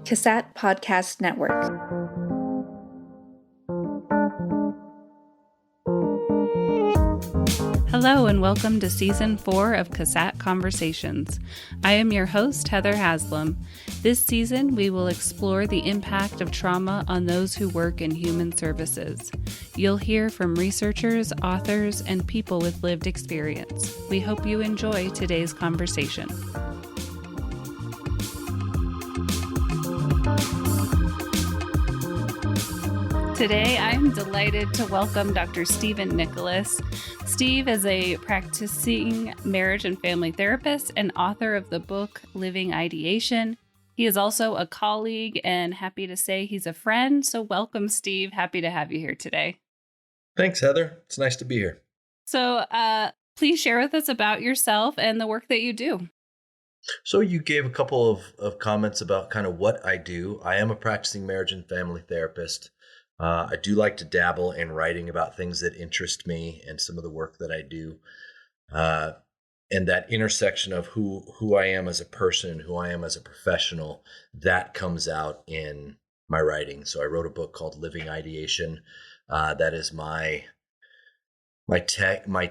CASAT Podcast Network. Hello and welcome to Season 4 of CASAT Conversations. I am your host, Heather Haslam. This season, we will explore the impact of trauma on those who work in human services. You'll hear from researchers, authors, and people with lived experience. We hope you enjoy today's conversation. Today, I'm delighted to welcome Dr. Stephen Nicholas. Steve is a practicing marriage and family therapist and author of the book Living Ideation. He is also a colleague and happy to say he's a friend. So welcome, Steve. Happy to have you here today. Thanks, Heather. It's nice to be here. So please share with us about yourself and the work that you do. So you gave a couple of comments about kind of what I do. I am a practicing marriage and family therapist. I do like to dabble in writing about things that interest me and some of the work that I do. And that intersection of who I am as a person, who I am as a professional, that comes out in my writing. So I wrote a book called Living Ideation. That is my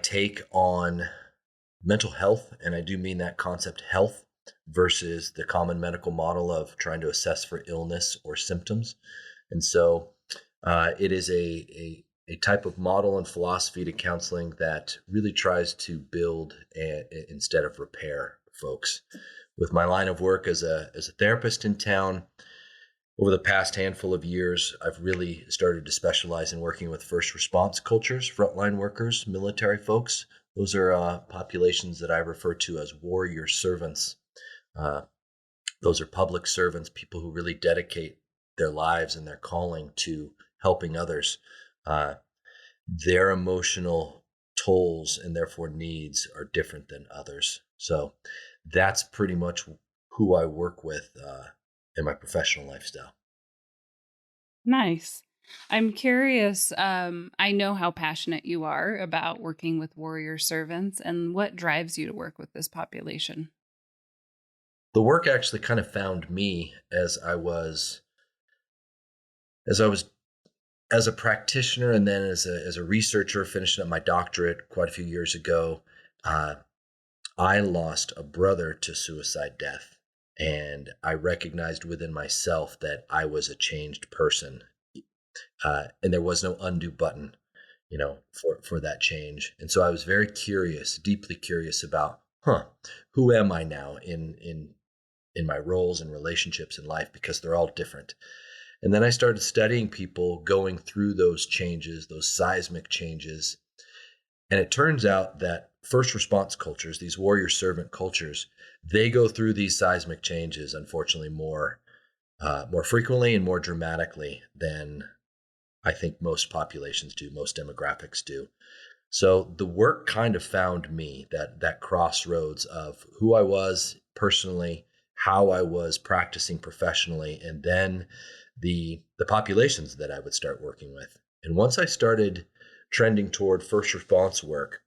take on mental health. And I do mean that concept health versus the common medical model of trying to assess for illness or symptoms. And so it is a type of model and philosophy to counseling that really tries to build instead of repair folks. With my line of work as a therapist in town, over the past handful of years, I've really started to specialize in working with first response cultures, frontline workers, military folks. Those are populations that I refer to as warrior servants. Those are public servants, people who really dedicate their lives and their calling to helping others. Their emotional tolls and therefore needs are different than others. So that's pretty much who I work with in my professional lifestyle. Nice. I'm curious. I know how passionate you are about working with warrior servants, and what drives you to work with this population? The work actually kind of found me as a practitioner and then as a researcher finishing up my doctorate quite a few years ago. I lost a brother to suicide death, and I recognized within myself that I was a changed person, and there was no undo button, for that change. And so I was very curious, deeply curious about, who am I now in my roles and relationships in life, because they're all different. And then I started studying people going through those changes, those seismic changes. And it turns out that first response cultures, these warrior servant cultures, they go through these seismic changes, unfortunately, more frequently and more dramatically than I think most populations do, most demographics do. So the work kind of found me, that crossroads of who I was personally, how I was practicing professionally, and then the populations that I would start working with. And once I started trending toward first response work,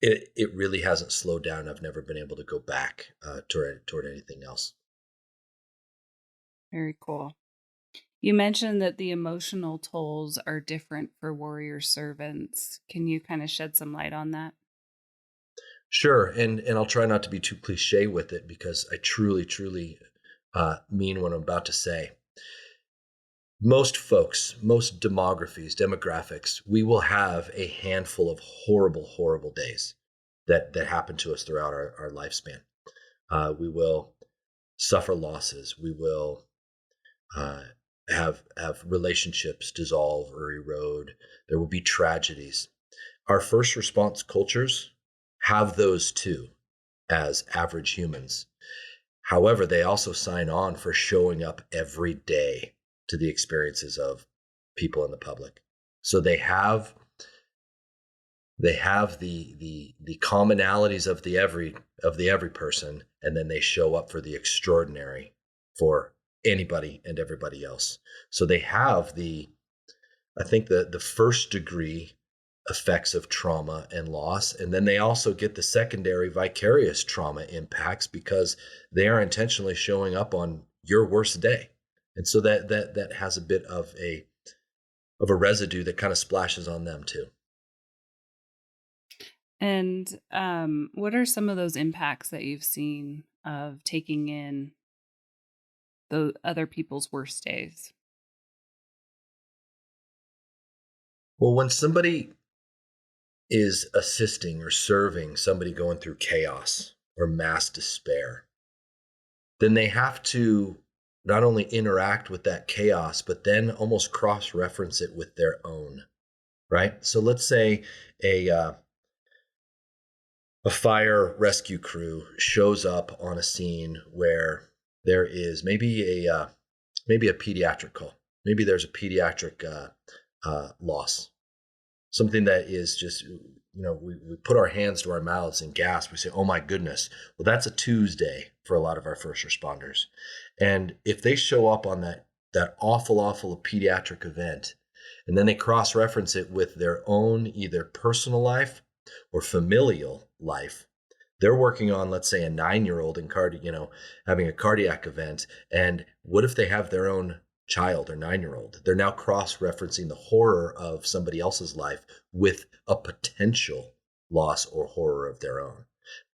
it really hasn't slowed down. I've never been able to go back toward anything else. Very cool. You mentioned that the emotional tolls are different for warrior servants. Can you kind of shed some light on that? Sure. And I'll try not to be too cliche with it, because I truly mean what I'm about to say. Most folks, most demographics, we will have a handful of horrible days that happen to us throughout our lifespan. We will suffer losses. We will have relationships dissolve or erode. There will be tragedies. Our first response cultures have those too, as average humans. However, they also sign on for showing up every day to the experiences of people in the public. So they have the commonalities of the every person, and then they show up for the extraordinary for anybody and everybody else. So they have the first degree effects of trauma and loss. And then they also get the secondary vicarious trauma impacts, because they are intentionally showing up on your worst day. And so that has a bit of a residue that kind of splashes on them too. And what are some of those impacts that you've seen of taking in the other people's worst days? Well, when somebody is assisting or serving somebody going through chaos or mass despair, then they have to not only interact with that chaos, but then almost cross-reference it with their own, right? So let's say a fire rescue crew shows up on a scene where there is maybe a pediatric call. Maybe there's a pediatric loss, something that is just, we put our hands to our mouths and gasp. We say, oh my goodness. Well, that's a Tuesday for a lot of our first responders. And if they show up on that awful pediatric event, and then they cross-reference it with their own either personal life or familial life, they're working on, let's say, a 9-year-old in having a cardiac event. And what if they have their own child or 9-year-old? They're now cross-referencing the horror of somebody else's life with a potential loss or horror of their own.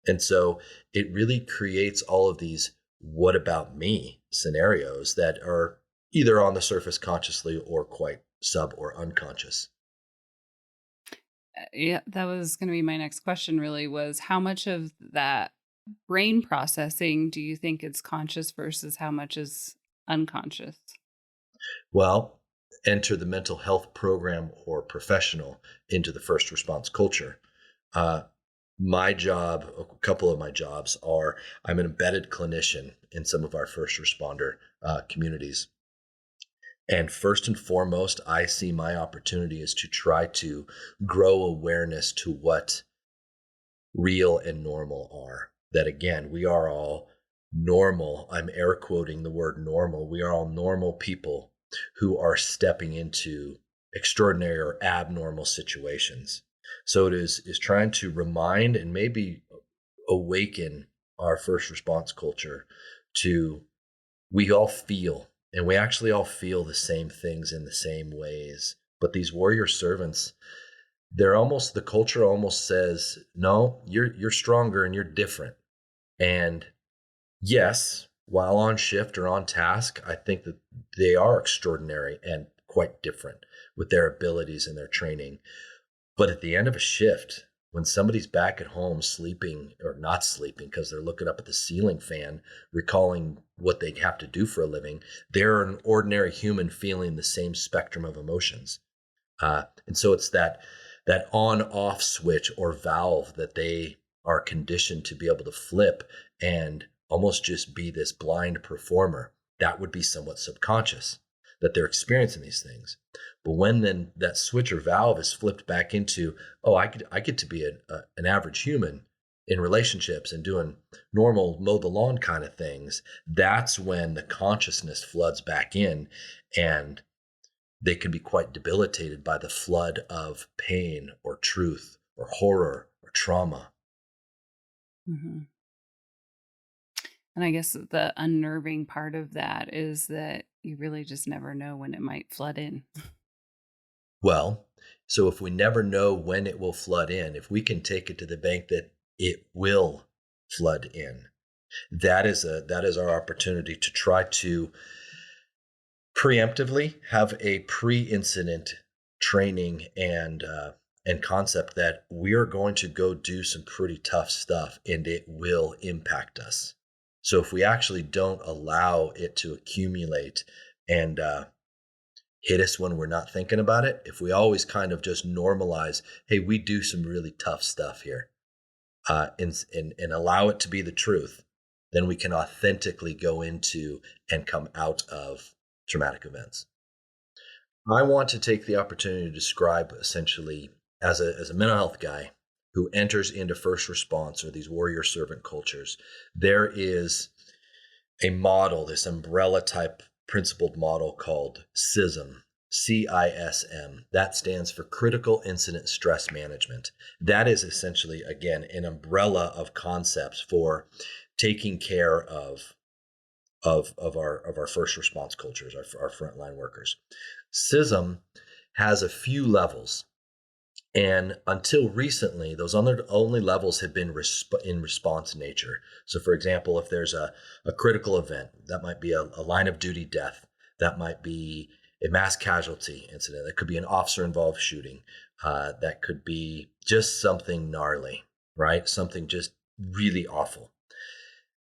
And so it really creates all of these what about me scenarios that are either on the surface consciously or quite sub or unconscious. Yeah, that was going to be my next question, really, was how much of that brain processing do you think is conscious versus how much is unconscious? Well, enter the mental health program or professional into the first response culture. My job, a couple of my jobs are, I'm an embedded clinician in some of our first responder communities. And first and foremost, I see my opportunity is to try to grow awareness to what real and normal are. That again, we are all normal. I'm air quoting the word normal. We are all normal people who are stepping into extraordinary or abnormal situations. So it is trying to remind and maybe awaken our first response culture to, we all feel, and we actually all feel the same things in the same ways. But these warrior servants, the culture almost says, no, you're stronger and you're different. And yes, while on shift or on task, I think that they are extraordinary and quite different with their abilities and their training. But at the end of a shift, when somebody's back at home sleeping or not sleeping because they're looking up at the ceiling fan, recalling what they have to do for a living, they're an ordinary human feeling the same spectrum of emotions. And so it's that on-off switch or valve that they are conditioned to be able to flip and almost just be this blind performer. That would be somewhat subconscious, that they're experiencing these things. But when then that switch or valve is flipped back into, oh, I get to be an average human in relationships and doing normal mow the lawn kind of things, that's when the consciousness floods back in, and they can be quite debilitated by the flood of pain or truth or horror or trauma. Mm-hmm. And I guess the unnerving part of that is that you really just never know when it might flood in. Well, so if we never know when it will flood in, if we can take it to the bank that it will flood in, that is our opportunity to try to preemptively have a pre-incident training and concept that we are going to go do some pretty tough stuff and it will impact us. So if we actually don't allow it to accumulate and hit us when we're not thinking about it, if we always kind of just normalize, hey, we do some really tough stuff here, and allow it to be the truth, then we can authentically go into and come out of traumatic events. I want to take the opportunity to describe essentially as a mental health guy who enters into first response or these warrior servant cultures, there is a model, this umbrella type principled model called CISM, CISM. That stands for Critical Incident Stress Management. That is essentially, again, an umbrella of concepts for taking care of of our first response cultures, our frontline workers. CISM has a few levels. And until recently, those only levels have been in response nature. So, for example, if there's a critical event, that might be a line of duty death, that might be a mass casualty incident, that could be an officer involved shooting, that could be just something gnarly, right? Something just really awful.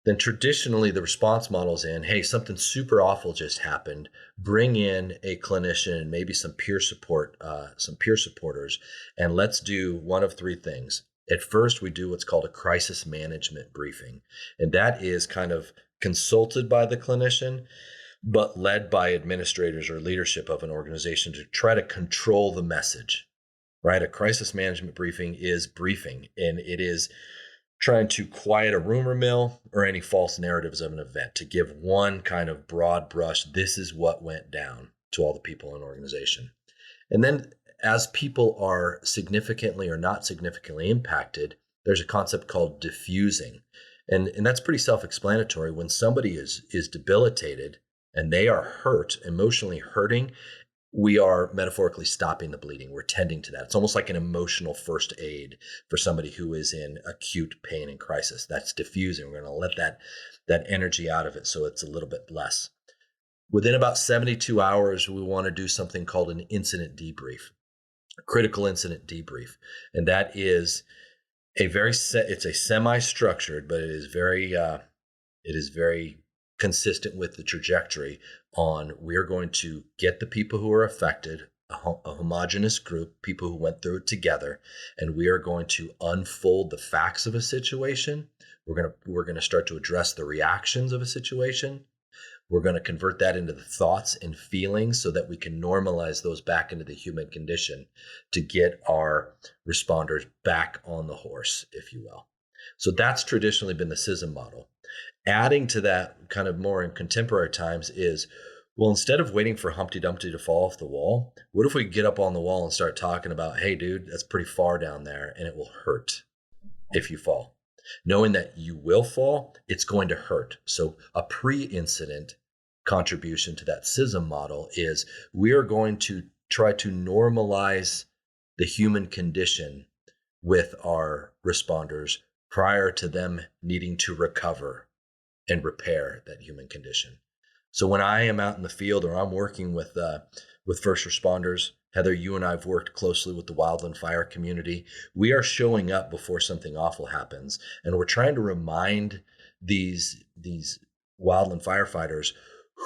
Then traditionally the response model is in, hey, something super awful just happened. Bring in a clinician and maybe some peer supporters, and let's do one of three things. At first, we do what's called a crisis management briefing, and that is kind of consulted by the clinician, but led by administrators or leadership of an organization to try to control the message, right? A crisis management briefing is briefing, and it is trying to quiet a rumor mill or any false narratives of an event, to give one kind of broad brush, this is what went down, to all the people in an organization. And then as people are significantly or not significantly impacted, there's a concept called diffusing. And that's pretty self-explanatory. When somebody is debilitated and they are hurt, emotionally hurting, we are metaphorically stopping the bleeding. We're tending to that. It's almost like an emotional first aid for somebody who is in acute pain and crisis. That's diffusing. We're going to let that energy out of it so it's a little bit less. Within about 72 hours, we want to do something called an incident debrief, a critical incident debrief. And that is it's a semi-structured, but it is very consistent with the trajectory on, we're going to get the people who are affected, a homogenous group, people who went through it together, and we are going to unfold the facts of a situation. We're going to start to address the reactions of a situation. We're going to convert that into the thoughts and feelings so that we can normalize those back into the human condition to get our responders back on the horse, if you will. So that's traditionally been the CISM model. Adding to that, kind of more in contemporary times, is, well, instead of waiting for Humpty Dumpty to fall off the wall, what if we get up on the wall and start talking about, hey, dude, that's pretty far down there and it will hurt if you fall. Knowing that you will fall, it's going to hurt. So a pre-incident contribution to that CISM model is, we are going to try to normalize the human condition with our responders prior to them needing to recover and repair that human condition. So when I am out in the field or I'm working with first responders, Heather, you and I have worked closely with the wildland fire community. We are showing up before something awful happens, and we're trying to remind these wildland firefighters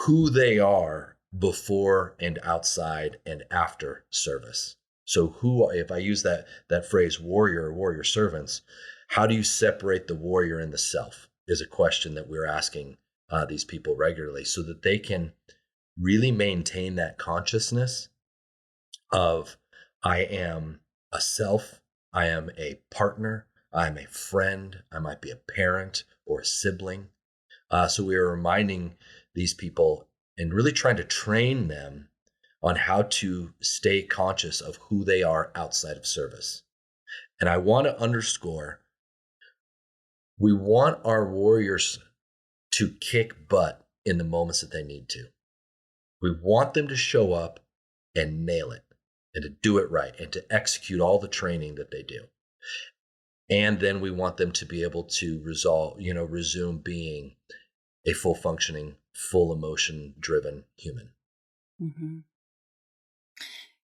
who they are before and outside and after service. So if I use that phrase, warrior servants, how do you separate the warrior and the self, is a question that we're asking these people regularly, so that they can really maintain that consciousness of, I am a self, I am a partner, I'm a friend, I might be a parent or a sibling. So we are reminding these people and really trying to train them on how to stay conscious of who they are outside of service. And I want to underscore, we want our warriors to kick butt in the moments that they need to. We want them to show up and nail it, and to do it right, and to execute all the training that they do. And then we want them to be able to resume being a full functioning, full emotion driven human. Mm-hmm.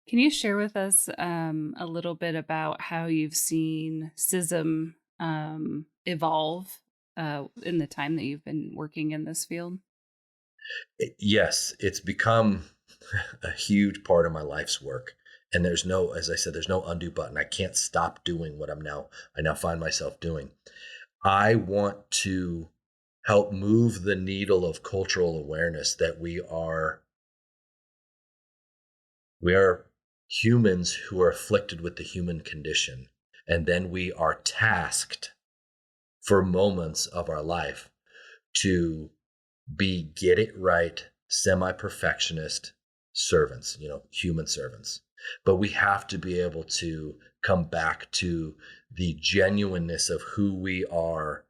Can you share with us a little bit about how you've seen CISM evolve in the time that you've been working in this field? Yes, it's become a huge part of my life's work. And there's no undo button. I can't stop doing what I now find myself doing. I want to help move the needle of cultural awareness that we are humans who are afflicted with the human condition. And then we are tasked for moments of our life to be get it right, semi-perfectionist servants, human servants. But we have to be able to come back to the genuineness of who we are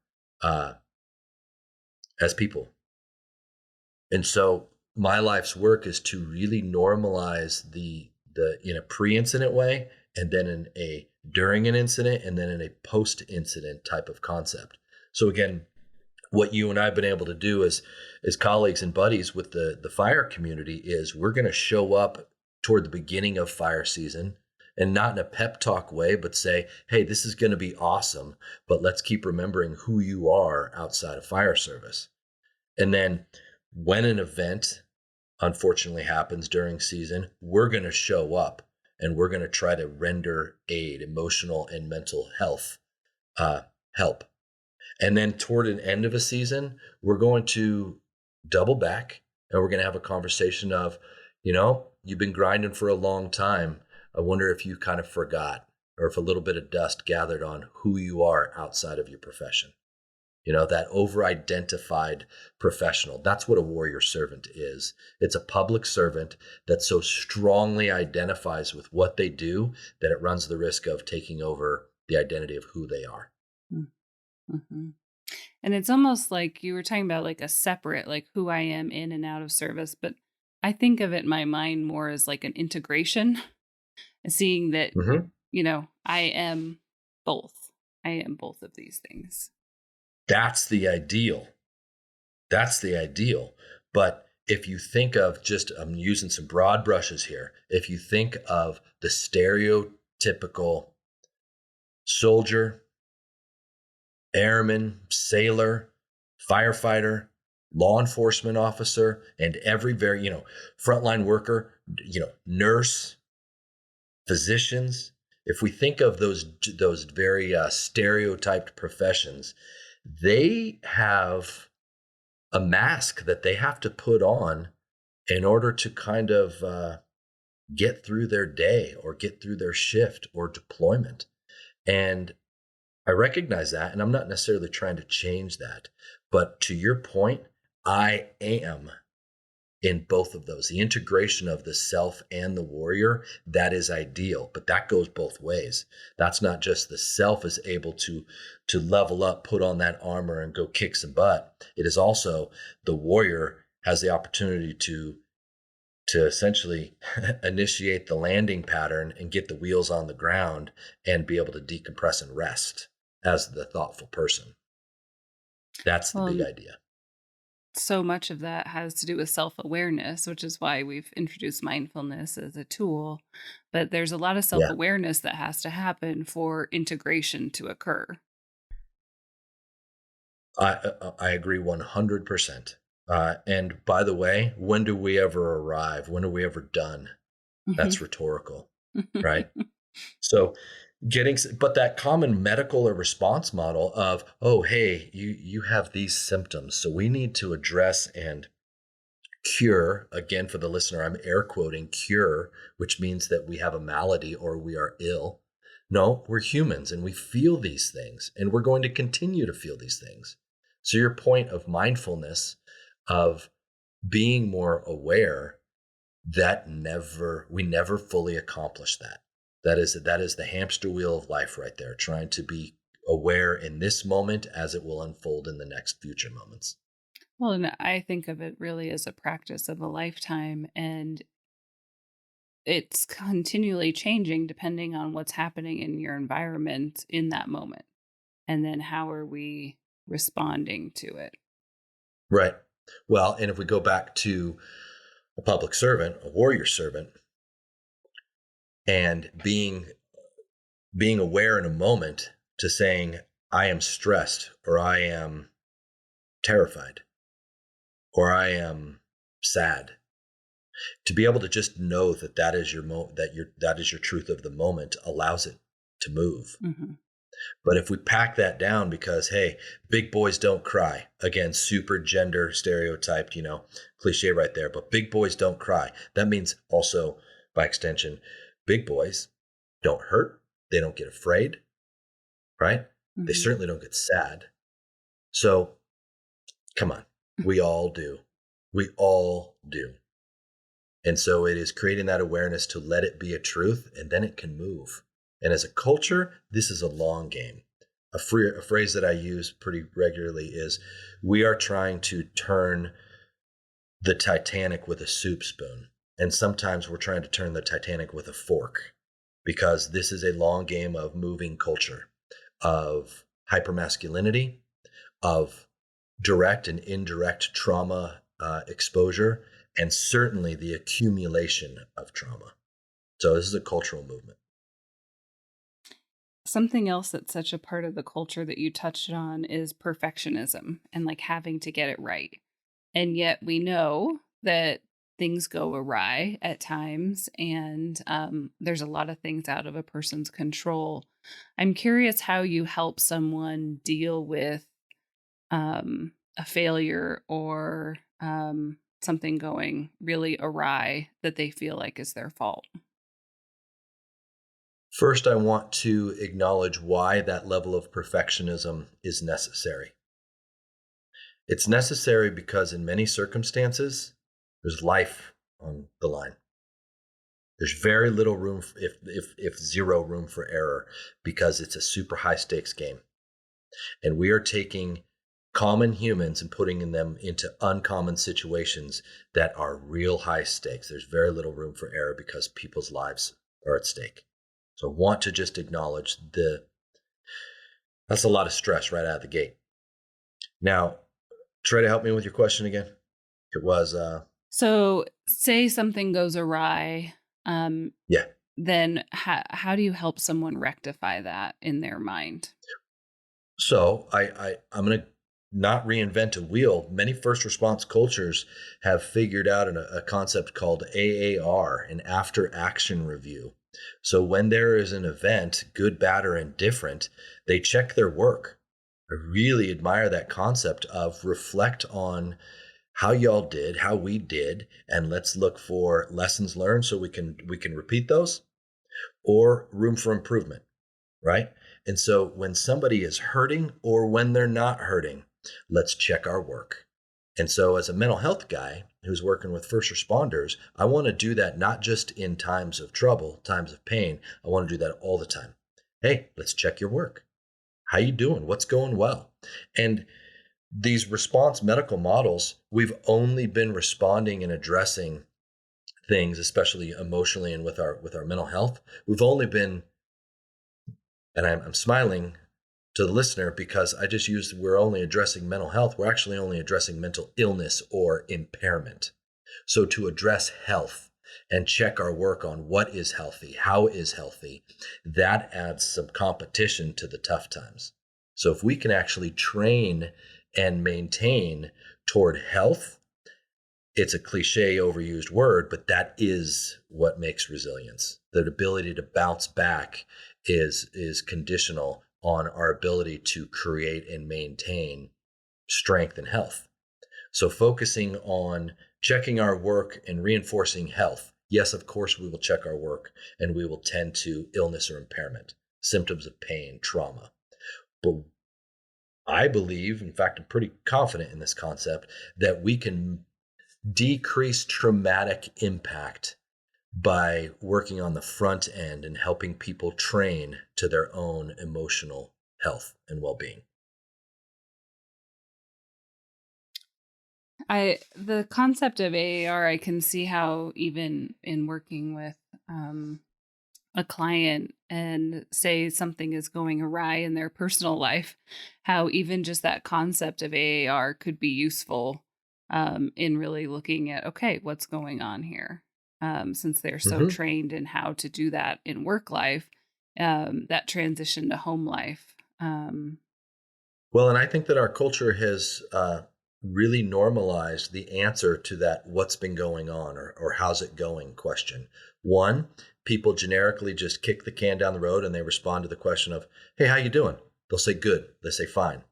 as people. And so my life's work is to really normalize the in a pre-incident way, and then in a during an incident, and then in a post-incident type of concept. So again, what you and I have been able to do as colleagues and buddies with the fire community is we're going to show up toward the beginning of fire season, and not in a pep talk way, but say, hey, this is going to be awesome, but let's keep remembering who you are outside of fire service. And then when an event unfortunately happens during season, we're going to show up and we're going to try to render aid, emotional and mental health help. And then toward an end of a season, we're going to double back and we're going to have a conversation of, you've been grinding for a long time. I wonder if you kind of forgot, or if a little bit of dust gathered on who you are outside of your profession. That over-identified professional. That's what a warrior servant is. It's a public servant that so strongly identifies with what they do that it runs the risk of taking over the identity of who they are. Mm-hmm. And it's almost like you were talking about like a separate, like who I am in and out of service. But I think of it in my mind more as like an integration, seeing that, I am both. I am both of these things. That's the ideal. But if you think of I'm using some broad brushes here. If you think of the stereotypical soldier, airman, sailor, firefighter, law enforcement officer, and every very, frontline worker, nurse, physicians, if we think of those very stereotyped professions, they have a mask that they have to put on in order to kind of get through their day or get through their shift or deployment. And I recognize that, and I'm not necessarily trying to change that. But to your point, I am in both of those. The integration of the self and the warrior, that is ideal, but that goes both ways. That's not just the self is able to level up, put on that armor and go kick some butt. It is also the warrior has the opportunity to essentially initiate the landing pattern and get the wheels on the ground and be able to decompress and rest as the thoughtful person. That's the big idea. So much of that has to do with self-awareness, which is why we've introduced mindfulness as a tool. But there's a lot of self-awareness that has to happen for integration to occur. I agree 100%. And by the way, when do we ever arrive? When are we ever done? That's rhetorical, right? So but that common medical or response model of, oh, hey, you have these symptoms, so we need to address and cure. Again, for the listener, I'm air quoting cure, which means that we have a malady or we are ill. No, we're humans and we feel these things, and we're going to continue to feel these things. So your point of mindfulness, of being more aware, we never fully accomplish that. That is the hamster wheel of life right there, trying to be aware in this moment as it will unfold in the next future moments. Well, and I think of it really as a practice of a lifetime, and it's continually changing depending on what's happening in your environment in that moment. And then how are we responding to it? Right. Well, and if we go back to a public servant, a warrior servant, and being aware in a moment to saying, I am stressed, or I am terrified, or I am sad, to be able to just know that is your that is your truth of the moment allows it to move. Mm-hmm. But if we pack that down because, hey, big boys don't cry, again, super gender stereotyped, cliche right there, but big boys don't cry. That means also, by extension, big boys don't hurt. They don't get afraid, right? Mm-hmm. They certainly don't get sad. So come on, we all do. We all do. And so it is creating that awareness to let it be a truth, and then it can move. And as a culture, this is a long game. A phrase that I use pretty regularly is, we are trying to turn the Titanic with a soup spoon. And sometimes we're trying to turn the Titanic with a fork, because this is a long game of moving culture, of hypermasculinity, of direct and indirect trauma exposure, and certainly the accumulation of trauma. So this is a cultural movement. Something else that's such a part of the culture that you touched on is perfectionism and like having to get it right. And yet we know that things go awry at times, and there's a lot of things out of a person's control. I'm curious how you help someone deal with a failure or something going really awry that they feel like is their fault. First, I want to acknowledge why that level of perfectionism is necessary. It's necessary because in many circumstances, there's life on the line. There's very little room, if zero room for error, because it's a super high stakes game. And we are taking common humans and putting them into uncommon situations that are real high stakes. There's very little room for error because people's lives are at stake. So I want to just acknowledge that's a lot of stress right out of the gate. Now, try to help me with your question again. It was So say something goes awry. Yeah. Then how do you help someone rectify that in their mind? So I'm going to not reinvent a wheel. Many first response cultures have figured out a concept called AAR, an after action review. So when there is an event, good, bad, or indifferent, they check their work. I really admire that concept of reflect on how y'all did, how we did, and let's look for lessons learned so we can repeat those, or room for improvement, right? And so when somebody is hurting or when they're not hurting, let's check our work. And so as a mental health guy who's working with first responders, I want to do that not just in times of trouble, times of pain. I want to do that all the time. Hey, let's check your work. How you doing? What's going well? And these response medical models, we've only been responding and addressing things, especially emotionally and with our mental health. We've only been, and I'm smiling to the listener because I just used, we're only addressing mental health. We're actually only addressing mental illness or impairment. So to address health and check our work on what is healthy, how is healthy, that adds some competition to the tough times. So if we can actually train and maintain toward health, it's a cliche, overused word, but that is what makes resilience. The ability to bounce back is conditional on our ability to create and maintain strength and health. So focusing on checking our work and reinforcing health. Yes, of course, we will check our work and we will tend to illness or impairment, symptoms of pain, trauma. But I believe, in fact, I'm pretty confident in this concept, that we can decrease traumatic impact by working on the front end and helping people train to their own emotional health and well-being. The concept of AAR, I can see how even in working with a client and say something is going awry in their personal life, how even just that concept of AAR could be useful in really looking at, okay, what's going on here? Since they're so trained in how to do that in work life, that transition to home life. Well, and I think that our culture has really normalized the answer to that what's been going on or how's it going question. One, people generically just kick the can down the road and they respond to the question of, hey, how you doing? They'll say good. They say fine.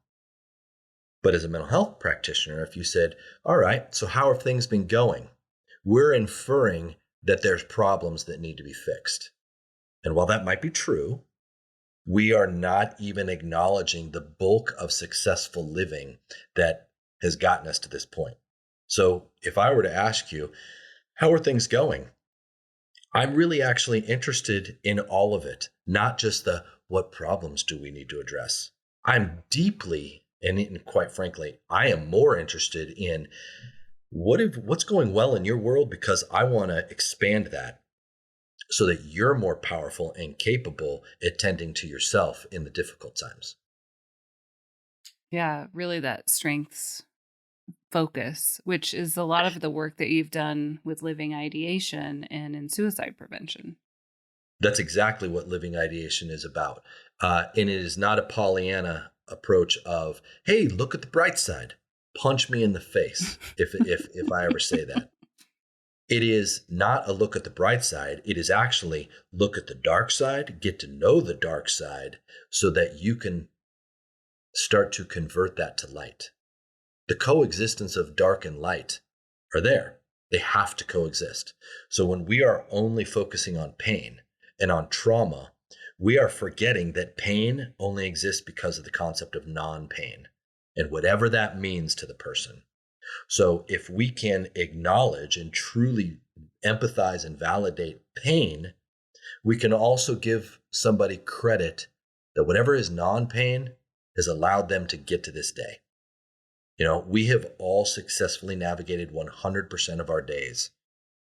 But as a mental health practitioner, if you said, all right, so how have things been going? We're inferring that there's problems that need to be fixed. And while that might be true, we are not even acknowledging the bulk of successful living that has gotten us to this point. So if I were to ask you, how are things going? I'm really actually interested in all of it, not just the what problems do we need to address. I'm deeply, and quite frankly, I am more interested in What's going well in your world? Because I want to expand that so that you're more powerful and capable at tending to yourself in the difficult times. Yeah, really that strengths focus, which is a lot of the work that you've done with living ideation and in suicide prevention. That's exactly what living ideation is about. And it is not a Pollyanna approach of, hey, look at the bright side. Punch me in the face if I ever say that. It is not a look at the bright side. It is actually look at the dark side, get to know the dark side so that you can start to convert that to light. The coexistence of dark and light are there. They have to coexist. So when we are only focusing on pain and on trauma, we are forgetting that pain only exists because of the concept of non-pain and whatever that means to the person. So if we can acknowledge and truly empathize and validate pain, we can also give somebody credit that whatever is non-pain has allowed them to get to this day. We have all successfully navigated 100% of our days.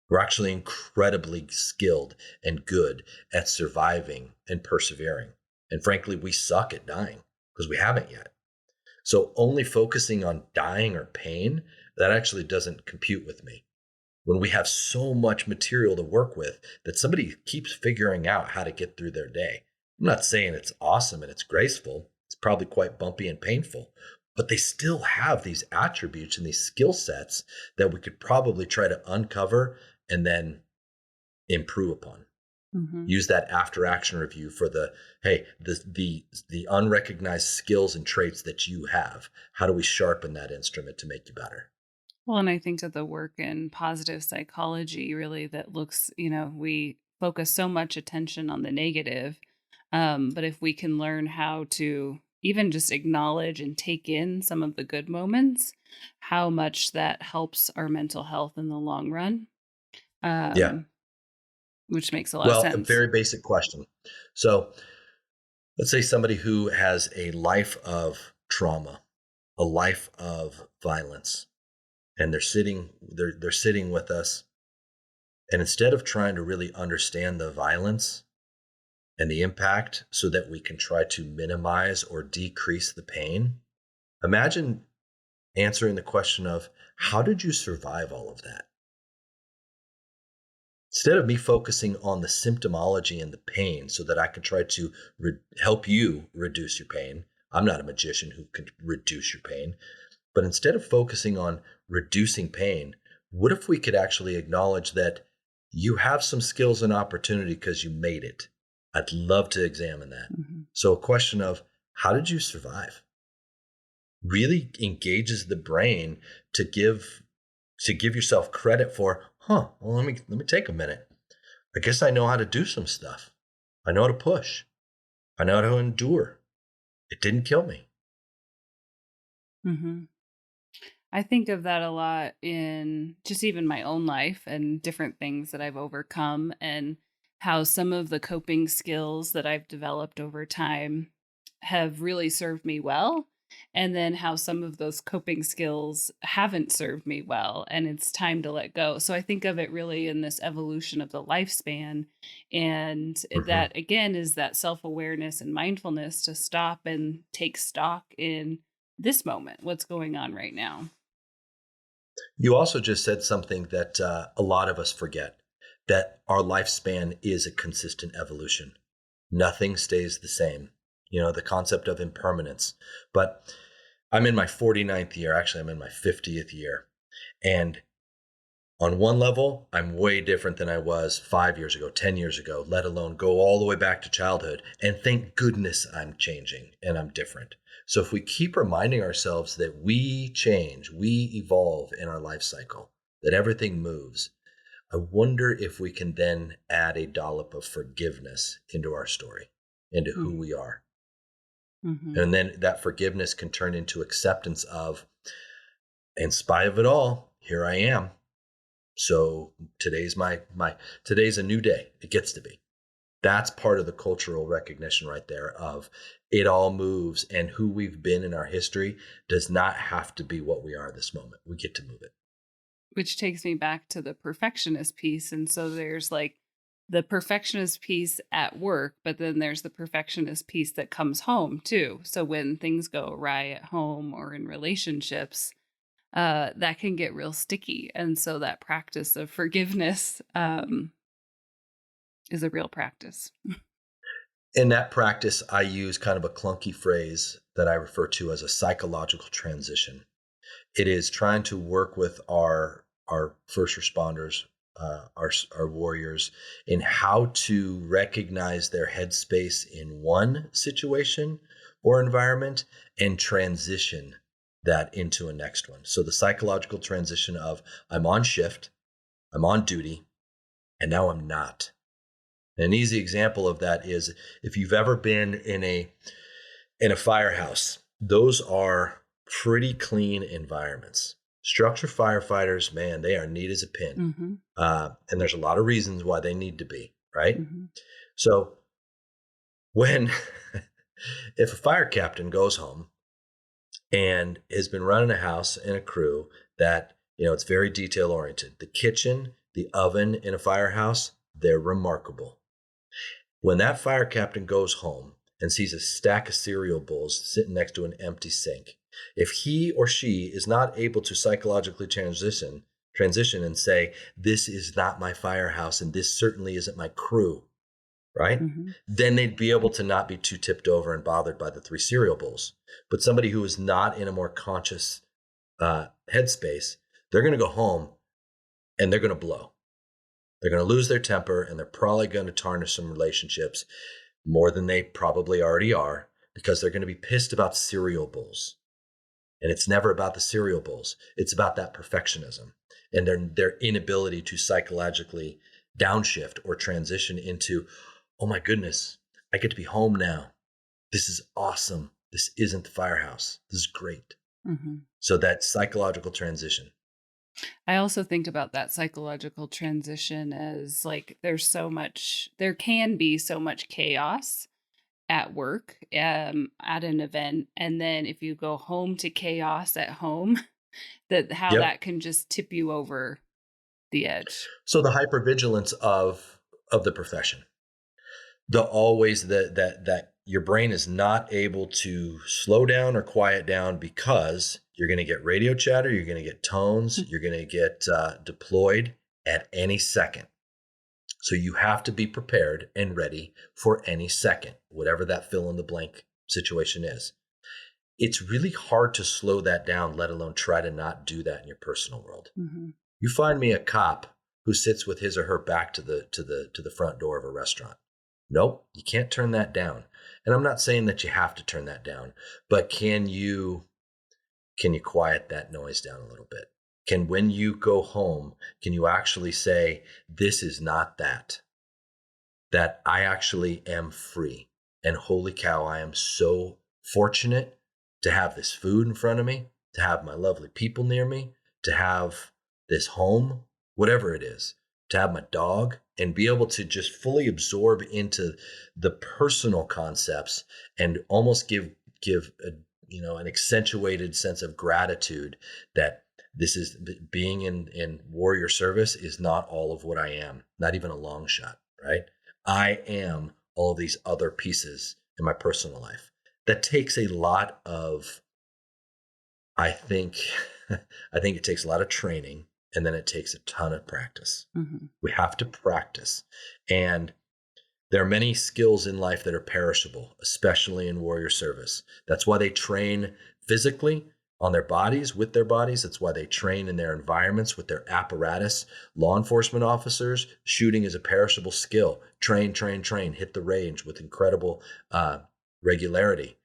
We're actually incredibly skilled and good at surviving and persevering. And frankly, we suck at dying because we haven't yet. So only focusing on dying or pain, that actually doesn't compute with me. When we have so much material to work with that somebody keeps figuring out how to get through their day. I'm not saying it's awesome and it's graceful. It's probably quite bumpy and painful, but they still have these attributes and these skill sets that we could probably try to uncover and then improve upon. Mm-hmm. Use that after action review for the unrecognized skills and traits that you have. How do we sharpen that instrument to make you better? Well, and I think of the work in positive psychology, really, that looks, we focus so much attention on the negative. But if we can learn how to even just acknowledge and take in some of the good moments, how much that helps our mental health in the long run, Yeah. which makes a lot of Well, a sense. very basic question. So let's say somebody who has a life of trauma, a life of violence, and they're sitting with us. And instead of trying to really understand the violence and the impact so that we can try to minimize or decrease the pain, imagine answering the question of, how did you survive all of that? Instead of me focusing on the symptomology and the pain so that I can try to help you reduce your pain. I'm not a magician who can reduce your pain. But instead of focusing on reducing pain, what if we could actually acknowledge that you have some skills and opportunity because you made it? I'd love to examine that. Mm-hmm. So a question of, how did you survive? Really engages the brain to give yourself credit for, well, let me take a minute. I guess I know how to do some stuff. I know how to push. I know how to endure. It didn't kill me. Mm-hmm. I think of that a lot in just even my own life and different things that I've overcome, and how some of the coping skills that I've developed over time have really served me well. And then how some of those coping skills haven't served me well, and it's time to let go. So I think of it really in this evolution of the lifespan. And Mm-hmm. that, again, is that self awareness and mindfulness to stop and take stock in this moment, what's going on right now. You also just said something that a lot of us forget, that our lifespan is a consistent evolution. Nothing stays the same. The concept of impermanence. But I'm in my 49th year. Actually, I'm in my 50th year. And on one level, I'm way different than I was 5 years ago, 10 years ago, let alone go all the way back to childhood. And thank goodness I'm changing and I'm different. So if we keep reminding ourselves that we change, we evolve in our life cycle, that everything moves, I wonder if we can then add a dollop of forgiveness into our story, into who we are. Mm-hmm. And then that forgiveness can turn into acceptance of, in spite of it all, here I am. So today's today's a new day. It gets to be. That's part of the cultural recognition right there of it all moves, and who we've been in our history does not have to be what we are this moment. We get to move it. which takes me back to the perfectionist piece. And so there's like the perfectionist piece at work, but then there's the perfectionist piece that comes home too. So when things go awry at home or in relationships, that can get real sticky. And so that practice of forgiveness is a real practice. In that practice, I use kind of a clunky phrase that I refer to as a psychological transition. It is trying to work with our first responders, our warriors, in how to recognize their headspace in one situation or environment and transition that into a next one. So the psychological transition of I'm on shift, I'm on duty, and now I'm not. An easy example of that is if you've ever been in a firehouse, those are pretty clean environments. Structure firefighters, man, they are neat as a pin. And there's a lot of reasons why they need to be, right? So when, if a fire captain goes home and has been running a house and a crew that, it's very detail oriented. The kitchen, the oven in a firehouse, they're remarkable. When that fire captain goes home and sees a stack of cereal bowls sitting next to an empty sink, if he or she is not able to psychologically transition and say, this is not my firehouse and this certainly isn't my crew, right? Then they'd be able to not be too tipped over and bothered by the 3 cereal bowls. But somebody who is not in a more conscious headspace, they're going to go home and they're going to blow. They're going to lose their temper and they're probably going to tarnish some relationships more than they probably already are because they're going to be pissed about cereal bowls. And it's never about the cereal bowls. It's about that perfectionism and their inability to psychologically downshift or transition into, oh my goodness, I get to be home now. This is awesome. This isn't the firehouse. This is great. So that psychological transition. I also think about that psychological transition as like there can be so much chaos at work, at an event. And then if you go home to chaos at home, that can just tip you over the edge. So the hypervigilance of the profession, that your brain is not able to slow down or quiet down because you're going to get radio chatter, you're going to get tones, you're going to get deployed at any second. So you have to be prepared and ready for any second, whatever that fill in the blank situation is. It's really hard to slow that down, let alone try to not do that in your personal world. You find me a cop who sits with his or her back to the front door of a restaurant. Nope, you can't turn that down. And I'm not saying that you have to turn that down, but can you quiet that noise down a little bit? When you go home, can you actually say, this is not that I actually am free. And holy cow, I am so fortunate to have this food in front of me, to have my lovely people near me, to have this home, whatever it is, to have my dog, and be able to just fully absorb into the personal concepts and almost give an accentuated sense of gratitude that this is being in warrior service is not all of what I am, not even a long shot, right? I am all these other pieces in my personal life. That takes a lot of, I think it takes a lot of training, and then it takes a ton of practice. We have to practice. And there are many skills in life that are perishable, especially in warrior service. That's why they train physically on their bodies, with their bodies. That's why they train in their environments with their apparatus. Law enforcement officers, shooting is a perishable skill. Train, hit the range with incredible regularity.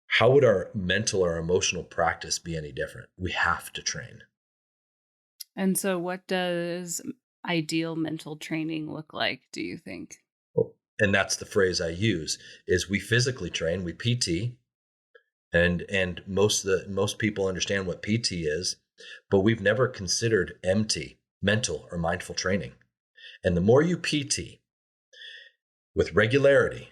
How would our mental or emotional practice be any different? We have to train. And so what does ideal mental training look like, do you think? And that's the phrase I use, is we physically train, we PT, and most people understand what PT is, but we've never considered MT, mental or mindful training. And the more you PT with regularity,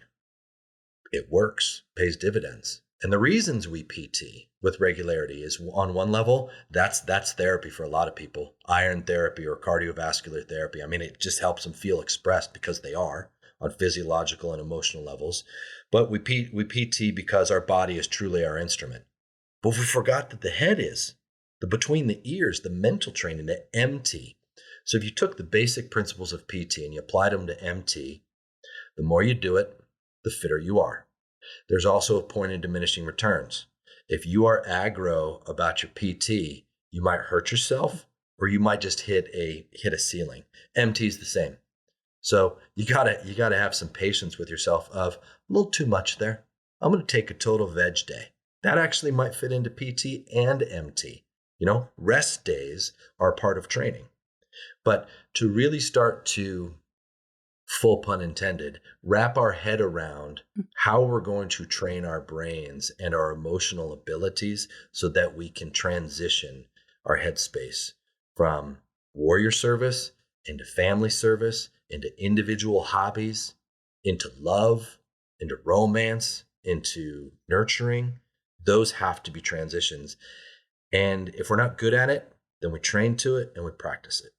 it works, pays dividends. And the reasons we PT with regularity is on one level, that's therapy for a lot of people. Iron therapy or cardiovascular therapy. I mean, it just helps them feel expressed because they are on physiological and emotional levels. But we PT because our body is truly our instrument. But we forgot that the head is the between the ears, the mental training, the MT. So if you took the basic principles of PT and you applied them to MT, the more you do it, the fitter you are. There's also a point in diminishing returns. If you are aggro about your PT, you might hurt yourself or you might just hit a ceiling. MT is the same. So you gotta have some patience with yourself of a little too much there. I'm going to take a total veg day. That actually might fit into PT and MT. Rest days are part of training. But to really start to, full pun intended, wrap our head around how we're going to train our brains and our emotional abilities so that we can transition our headspace from warrior service into family service, into individual hobbies, into love, into romance, into nurturing. Those have to be transitions. And if we're not good at it, then we train to it and we practice it.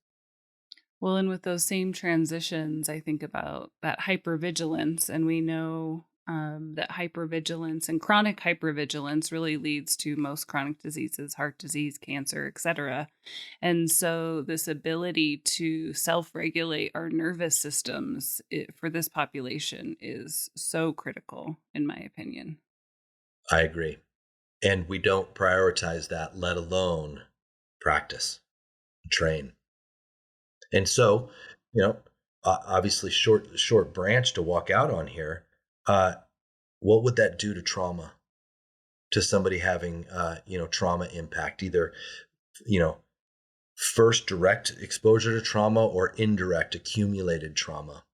Well, and with those same transitions, I think about that hypervigilance, and we know that hypervigilance and chronic hypervigilance really leads to most chronic diseases, heart disease, cancer, etc. And so this ability to self-regulate our nervous systems for this population is so critical, in my opinion. I agree. And we don't prioritize that, let alone practice, train. And so, obviously short branch to walk out on here. What would that do to trauma, to somebody having, trauma impact, either, first direct exposure to trauma or indirect accumulated trauma?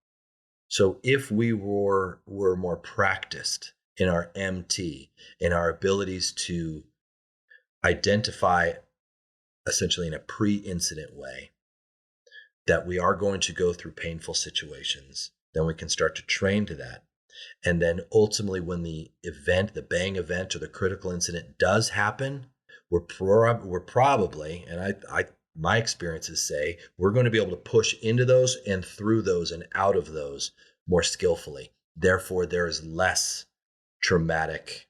So if we were more practiced in our MT, in our abilities to identify essentially in a pre-incident way, that we are going to go through painful situations, then we can start to train to that. And then ultimately when the event, the bang event or the critical incident does happen, we're probably, and my experiences say, we're going to be able to push into those and through those and out of those more skillfully. Therefore, there is less traumatic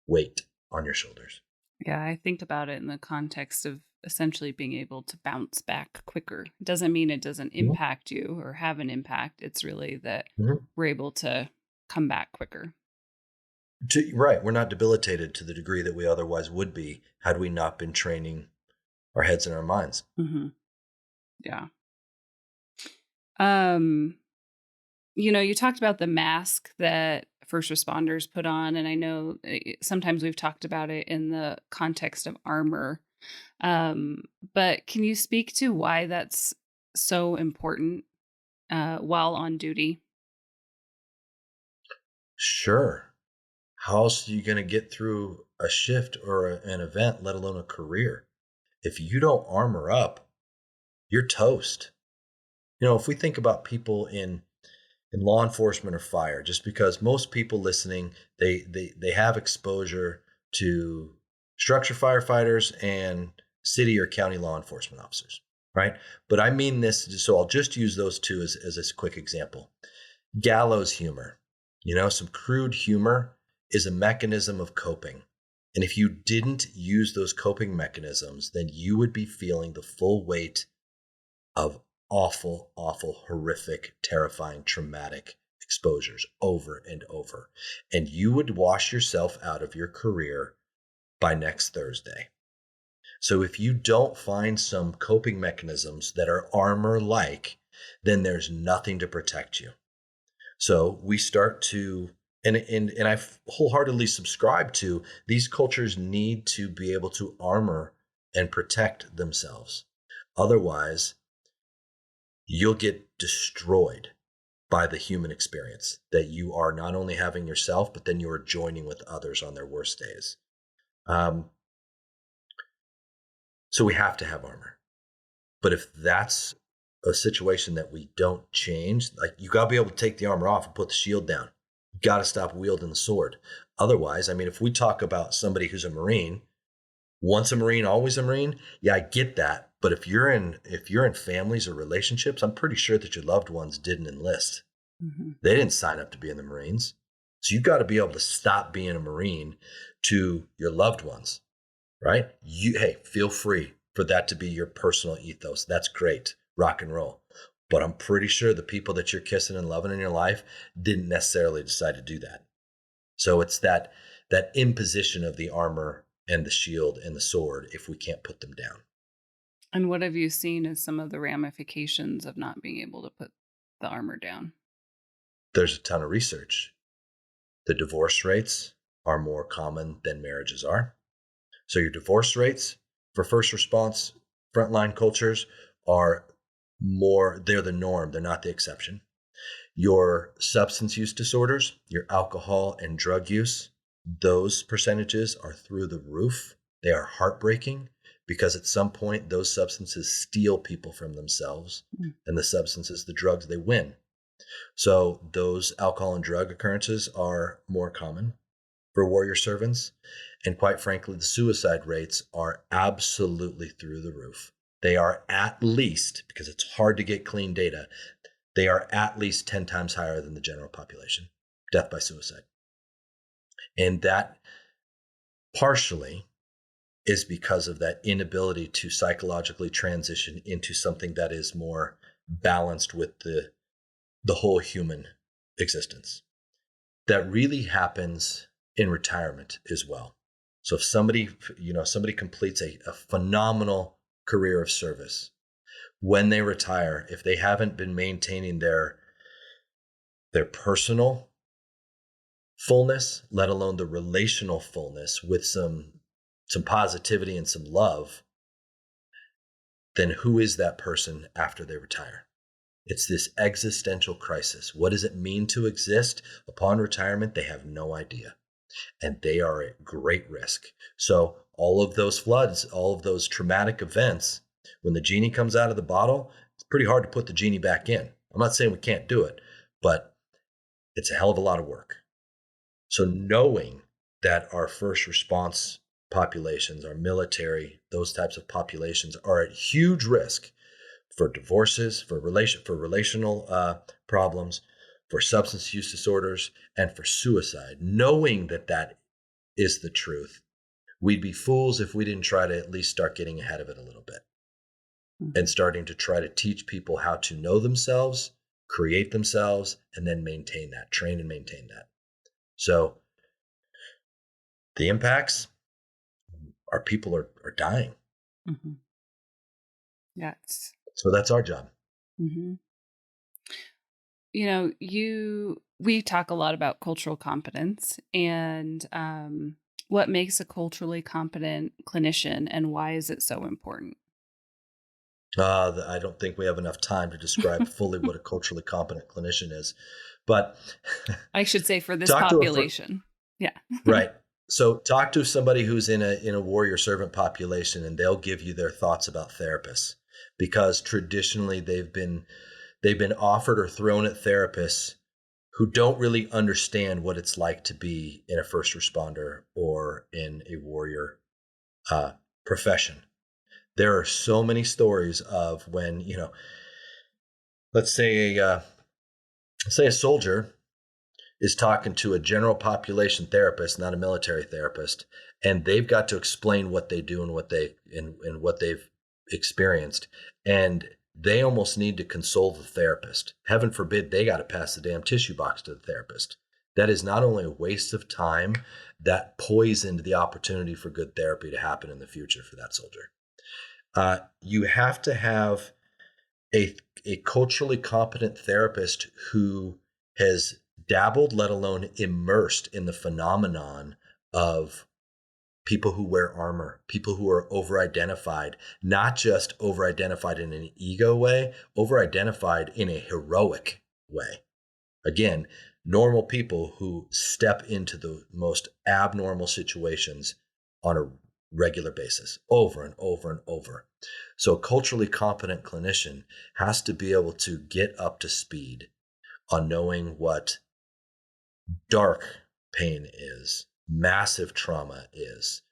weight on your shoulders. Yeah, I think about it in the context of essentially being able to bounce back quicker. It doesn't mean it doesn't impact you or have an impact. It's really that we're able to come back quicker. Right. We're not debilitated to the degree that we otherwise would be had we not been training our heads and our minds. Mm-hmm. Yeah. You talked about the mask that first responders put on, and I know sometimes we've talked about it in the context of armor. But can you speak to why that's so important while on duty? Sure. How else are you going to get through a shift or an event, let alone a career? If you don't armor up, you're toast. If we think about people in law enforcement or fire, just because most people listening, they have exposure to structure firefighters and city or county law enforcement officers, right? But I mean this, so I'll just use those two as a quick example. Gallows humor, some crude humor is a mechanism of coping. And if you didn't use those coping mechanisms, then you would be feeling the full weight of awful, horrific, terrifying, traumatic exposures over and over. And you would wash yourself out of your career by next Thursday. So if you don't find some coping mechanisms that are armor-like, then there's nothing to protect you. So we start to, and I wholeheartedly subscribe to, these cultures need to be able to armor and protect themselves. Otherwise, you'll get destroyed by the human experience that you are not only having yourself, but then you are joining with others on their worst days. So we have to have armor. But if that's a situation that we don't change, like you got to be able to take the armor off and put the shield down. You got to stop wielding the sword. Otherwise, if we talk about somebody who's a Marine, Once a Marine, always a Marine. Yeah, I get that. But if you're in families or relationships, I'm pretty sure that your loved ones didn't enlist. Mm-hmm. They didn't sign up to be in the Marines. So you've got to be able to stop being a Marine to your loved ones, right? Hey, feel free for that to be your personal ethos. That's great. Rock and roll. But I'm pretty sure the people that you're kissing and loving in your life didn't necessarily decide to do that. So it's that imposition of the armor and the shield and the sword if we can't put them down. And what have you seen as some of the ramifications of not being able to put the armor down? There's a ton of research. The divorce rates are more common than marriages are. So your divorce rates for first response frontline cultures are more, they're the norm, they're not the exception. Your substance use disorders, your alcohol and drug use, those percentages are through the roof. They are heartbreaking because at some point those substances steal people from themselves, and the substances, the drugs, they win. So those alcohol and drug occurrences are more common for warrior servants. And quite frankly, the suicide rates are absolutely through the roof. They are at least, because it's hard to get clean data, they are at least 10 times higher than the general population, death by suicide. And that partially is because of that inability to psychologically transition into something that is more balanced with the whole human existence. That really happens in retirement as well. So if somebody completes a phenomenal career of service, when they retire, if they haven't been maintaining their personal fullness, let alone the relational fullness with some positivity and some love, then who is that person after they retire? It's this existential crisis. What does it mean to exist? Upon retirement, they have no idea. And they are at great risk. So all of those floods, all of those traumatic events, when the genie comes out of the bottle, it's pretty hard to put the genie back in. I'm not saying we can't do it, but it's a hell of a lot of work. So knowing that our first response populations, our military, those types of populations are at huge risk for divorces, for relational problems, for substance use disorders, and for suicide. Knowing that that is the truth, we'd be fools if we didn't try to at least start getting ahead of it a little bit and starting to try to teach people how to know themselves, create themselves, and then maintain that, train and maintain that. So the impacts, our people are dying. Mm-hmm. Yes. So that's our job. Mm-hmm. We talk a lot about cultural competence and what makes a culturally competent clinician and why is it so important? I don't think we have enough time to describe fully what a culturally competent clinician is, but I should say for this population. Yeah. Right. So talk to somebody who's in a warrior servant population, and they'll give you their thoughts about therapists, because traditionally they've been offered or thrown at therapists who don't really understand what it's like to be in a first responder or in a warrior profession. There are so many stories of when, let's say a soldier is talking to a general population therapist, not a military therapist, and they've got to explain what they do and what they've experienced, and they almost need to console the therapist. Heaven forbid they got to pass the damn tissue box to the therapist. That is not only a waste of time, that poisoned the opportunity for good therapy to happen in the future for that soldier. You have to have a culturally competent therapist who has dabbled, let alone immersed in the phenomenon of people who wear armor, people who are over-identified, not just over-identified in an ego way, over-identified in a heroic way. Again, normal people who step into the most abnormal situations on a regular basis, over and over and over. So a culturally competent clinician has to be able to get up to speed on knowing what dark pain is, massive trauma is,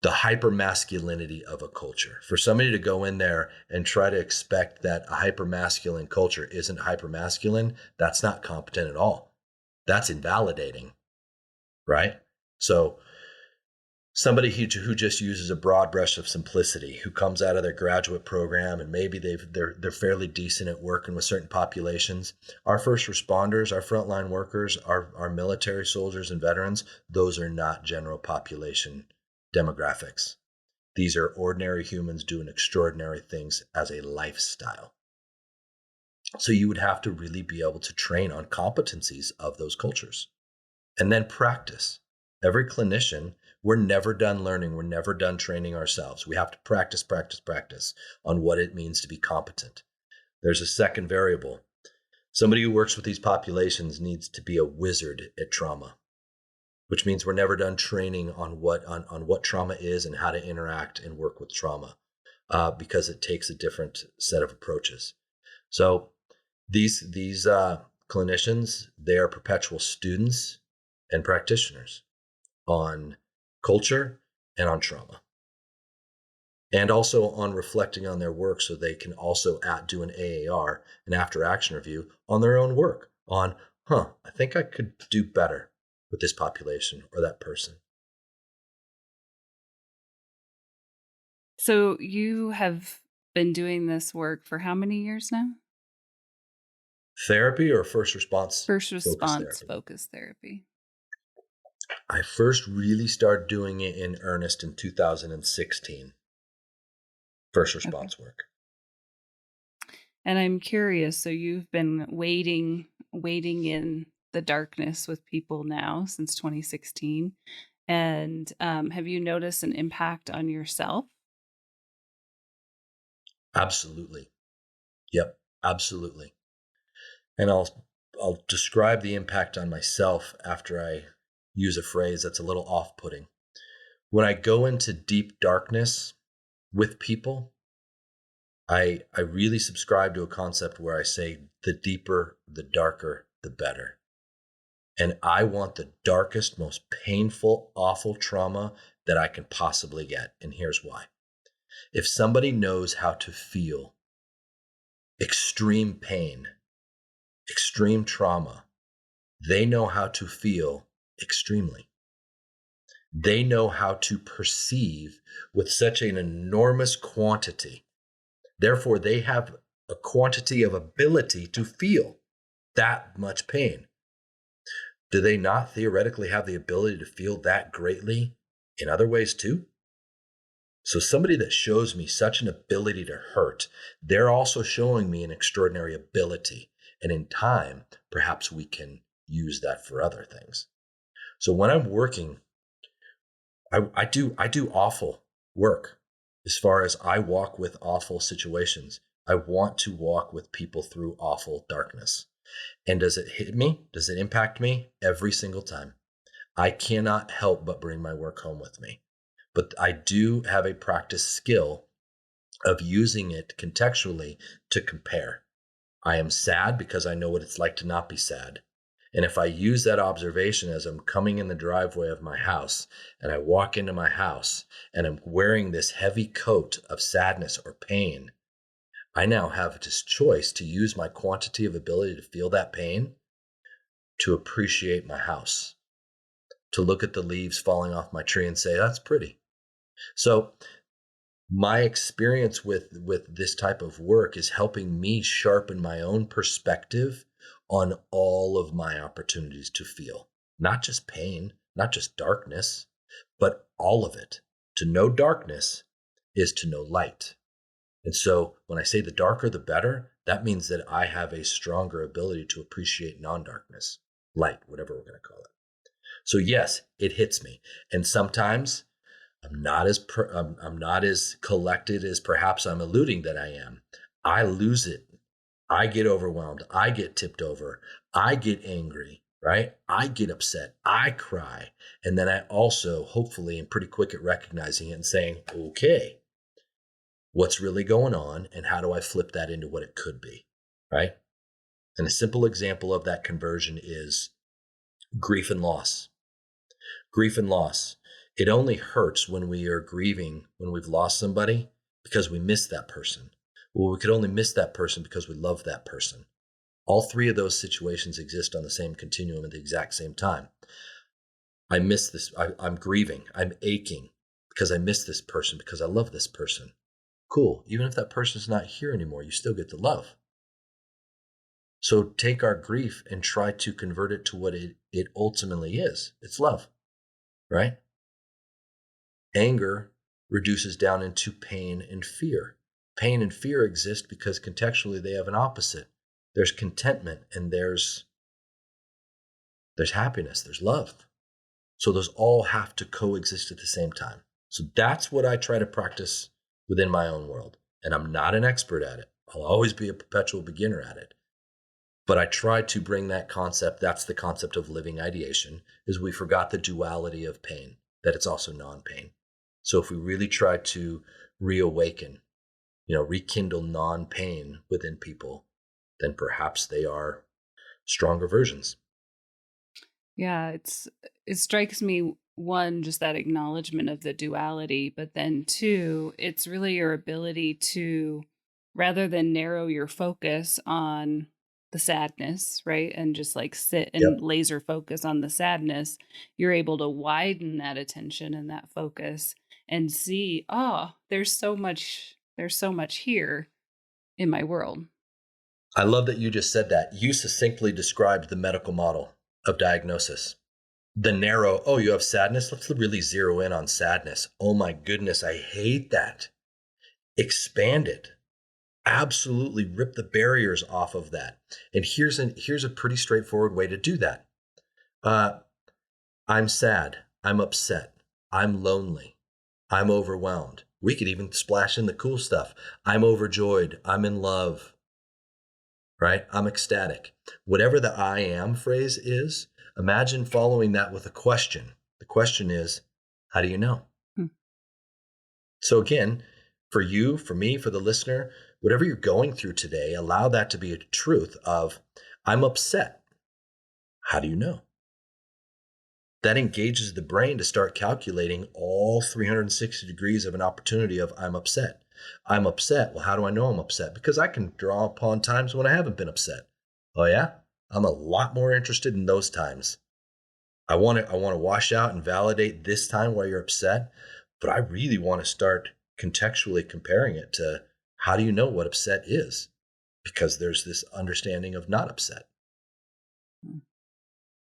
the hypermasculinity of a culture. For somebody to go in there and try to expect that a hypermasculine culture isn't hypermasculine, that's not competent at all. That's invalidating, right? So somebody who just uses a broad brush of simplicity, who comes out of their graduate program and maybe they're fairly decent at working with certain populations. Our first responders, our frontline workers, our military soldiers and veterans, those are not general population demographics. These are ordinary humans doing extraordinary things as a lifestyle. So you would have to really be able to train on competencies of those cultures and then practice. Every clinician, we're never done learning. We're never done training ourselves. We have to practice on what it means to be competent. There's a second variable. Somebody who works with these populations needs to be a wizard at trauma, which means we're never done training on what trauma is and how to interact and work with trauma, because it takes a different set of approaches. So these clinicians, they are perpetual students and practitioners on culture and on trauma, and also on reflecting on their work, so they can also do an AAR, an after action review, on their own work on, I think I could do better with this population or that person. So you have been doing this work for how many years now? Therapy or first response? First response focused therapy. I first really started doing it in earnest in 2016. First response work. And I'm curious, so you've been waiting in the darkness with people now since 2016. And have you noticed an impact on yourself? Absolutely. Yep, absolutely. And I'll describe the impact on myself after I use a phrase that's a little off-putting. When I go into deep darkness with people, I really subscribe to a concept where I say the deeper, the darker, the better. And I want the darkest, most painful, awful trauma that I can possibly get. And here's why. If somebody knows how to feel extreme pain, extreme trauma, they know how to feel extremely. They know how to perceive with such an enormous quantity. Therefore, they have a quantity of ability to feel that much pain. Do they not theoretically have the ability to feel that greatly in other ways too? So somebody that shows me such an ability to hurt, they're also showing me an extraordinary ability. And in time, perhaps we can use that for other things. So when I'm working, I do awful work as far as I walk with awful situations. I want to walk with people through awful darkness. And does it hit me? Does it impact me? Every single time. I cannot help but bring my work home with me. But I do have a practice skill of using it contextually to compare. I am sad because I know what it's like to not be sad. And if I use that observation as I'm coming in the driveway of my house and I walk into my house and I'm wearing this heavy coat of sadness or pain, I now have this choice to use my quantity of ability to feel that pain to appreciate my house, to look at the leaves falling off my tree and say, that's pretty. So my experience with this type of work is helping me sharpen my own perspective on all of my opportunities to feel, not just pain, not just darkness, but all of it. To know darkness is to know light. And so when I say the darker, the better, that means that I have a stronger ability to appreciate non-darkness, light, whatever we're going to call it. So yes, it hits me. And sometimes I'm not as collected as perhaps I'm alluding that I am. I lose it. I get overwhelmed. I get tipped over. I get angry, right? I get upset. I cry. And then I also, hopefully, am pretty quick at recognizing it and saying, okay, what's really going on and how do I flip that into what it could be, right? And a simple example of that conversion is grief and loss. Grief and loss. It only hurts when we are grieving, when we've lost somebody, because we miss that person. Well, we could only miss that person because we love that person. All three of those situations exist on the same continuum at the exact same time. I miss this. I'm grieving. I'm aching because I miss this person, because I love this person. Cool. Even if that person's not here anymore, you still get the love. So take our grief and try to convert it to what it ultimately is. It's love, right? Anger reduces down into pain and fear. Pain and fear exist because contextually they have an opposite. There's contentment and there's happiness, there's love. So those all have to coexist at the same time. So that's what I try to practice within my own world. And I'm not an expert at it. I'll always be a perpetual beginner at it. But I try to bring that concept, that's the concept of living ideation, is we forgot the duality of pain, that it's also non-pain. So if we really try to reawaken, rekindle non-pain within people, then perhaps they are stronger versions. Yeah, it strikes me, one, just that acknowledgement of the duality, but then two, it's really your ability to, rather than narrow your focus on the sadness, right? And just like sit and laser focus on the sadness, you're able to widen that attention and that focus and see, there's so much here in my world. I love that you just said that. You succinctly described the medical model of diagnosis. The narrow, you have sadness. Let's really zero in on sadness. Oh my goodness, I hate that. Expand it. Absolutely rip the barriers off of that. And here's a pretty straightforward way to do that. I'm sad. I'm upset. I'm lonely. I'm overwhelmed. We could even splash in the cool stuff. I'm overjoyed. I'm in love. Right? I'm ecstatic. Whatever the I am phrase is, imagine following that with a question. The question is, how do you know? So again, for you, for me, for the listener, whatever you're going through today, allow that to be a truth of, I'm upset. How do you know? That engages the brain to start calculating all 360 degrees of an opportunity of I'm upset. I'm upset. Well, how do I know I'm upset? Because I can draw upon times when I haven't been upset. Oh yeah? I'm a lot more interested in those times. I want to wash out and validate this time while you're upset, but I really want to start contextually comparing it to how do you know what upset is? Because there's this understanding of not upset.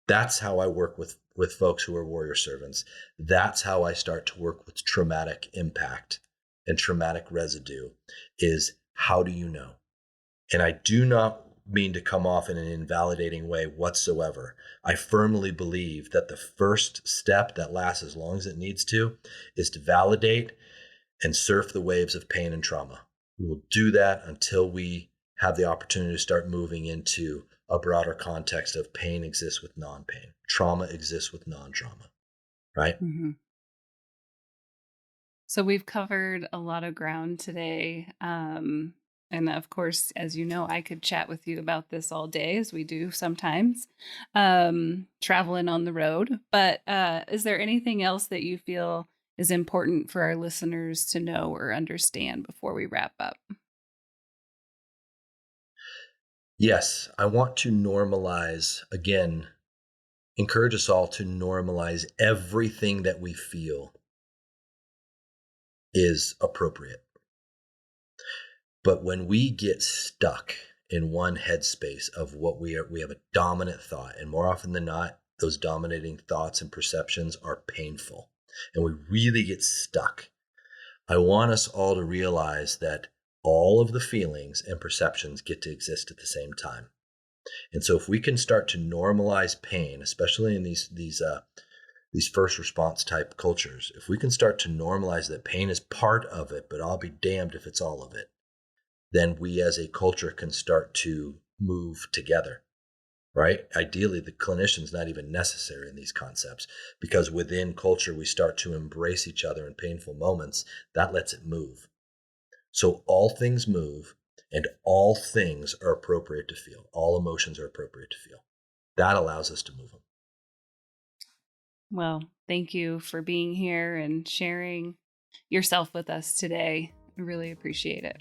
That's how I work with folks who are warrior servants. That's how I start to work with traumatic impact and traumatic residue, is how do you know? And I do not mean to come off in an invalidating way whatsoever. I firmly believe that the first step that lasts as long as it needs to is to validate and surf the waves of pain and trauma. We will do that until we have the opportunity to start moving into a broader context of pain exists with non-pain. Trauma exists with non-trauma, right? Mm-hmm. So we've covered a lot of ground today. And of course, as you know, I could chat with you about this all day, as we do sometimes, traveling on the road. But is there anything else that you feel is important for our listeners to know or understand before we wrap up? Yes, I want to normalize, again, encourage us all to normalize everything that we feel is appropriate. But when we get stuck in one headspace of what we have a dominant thought, and more often than not, those dominating thoughts and perceptions are painful, and we really get stuck. I want us all to realize that all of the feelings and perceptions get to exist at the same time. And so if we can start to normalize pain, especially in these first response type cultures, if we can start to normalize that pain is part of it, but I'll be damned if it's all of it, then we as a culture can start to move together, right? Ideally, the clinician's not even necessary in these concepts, because within culture, we start to embrace each other in painful moments. That lets it move. So all things move, and all things are appropriate to feel. All emotions are appropriate to feel. That allows us to move them. Well, thank you for being here and sharing yourself with us today. I really appreciate it.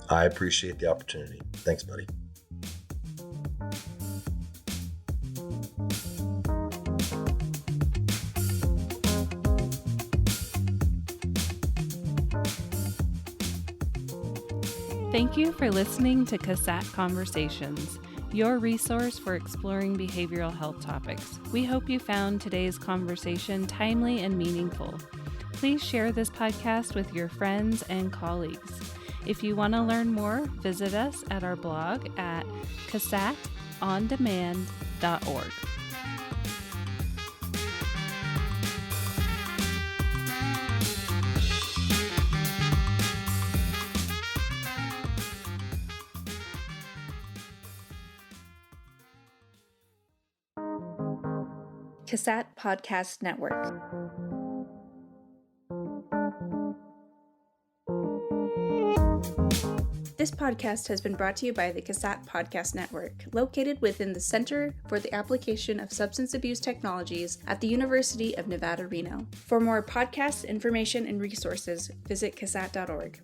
I appreciate the opportunity. Thanks, buddy. Thank you for listening to CASAT Conversations, your resource for exploring behavioral health topics. We hope you found today's conversation timely and meaningful. Please share this podcast with your friends and colleagues. If you want to learn more, visit us at our blog at CASATOnDemand.org. CASAT Podcast Network. This podcast has been brought to you by the CASAT Podcast Network, located within the Center for the Application of Substance Abuse Technologies at the University of Nevada, Reno. For more podcasts, information, and resources, visit CASAT.org.